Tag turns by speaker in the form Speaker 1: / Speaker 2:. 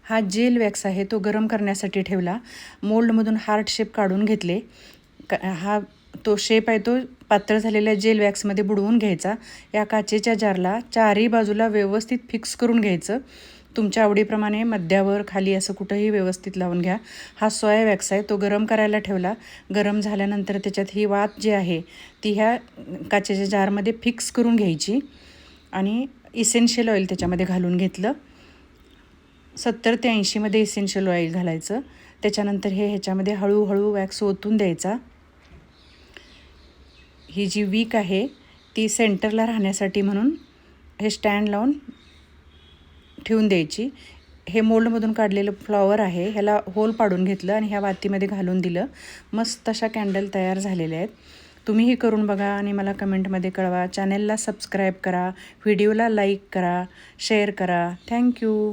Speaker 1: हा gel wax आहे तो गरम करण्यासाठी ठेवला. मोल्डमधून हार्ट शेप काढून घेतले. हा तो शेप आहे तो पातळ झालेल्या जेल वॅक्समध्ये बुडवून घ्यायचा. या काचेच्या जारला चारही बाजूला व्यवस्थित फिक्स करून घ्यायचं. तुमच्या आवडीप्रमाणे मध्यावर खाली असं कुठंही व्यवस्थित लावून घ्या. हा सोया वॅक्स आहे तो गरम करायला ठेवला. गरम झाल्यानंतर त्याच्यात ही वात जी आहे ती ह्या काचेच्या जारमध्ये फिक्स करून घ्यायची आणि इसेन्शियल ऑइल त्याच्यामध्ये घालून घेतलं. 70 ते 80मध्ये इसेन्शियल ऑइल घालायचं. त्याच्यानंतर ह्याच्यामध्ये हळूहळू वॅक्स ओतून द्यायचा. ही जी वीक आहे ती सेंटरला राहण्यासाठी म्हणून हे स्टँड लावून ठेवून द्यायची. हे मोल्डमधून काढलेलं फ्लॉवर आहे ह्याला होल पाडून घेतलं आणि ह्या वातीमध्ये घालून दिलं. मस्त अशा कॅन्डल तयार झालेल्या आहेत. तुम्हीही करून बघा आणि मला कमेंटमध्ये कळवा. चॅनेलला सबस्क्राईब करा, व्हिडिओला लाईक करा, शेअर करा. थँक्यू.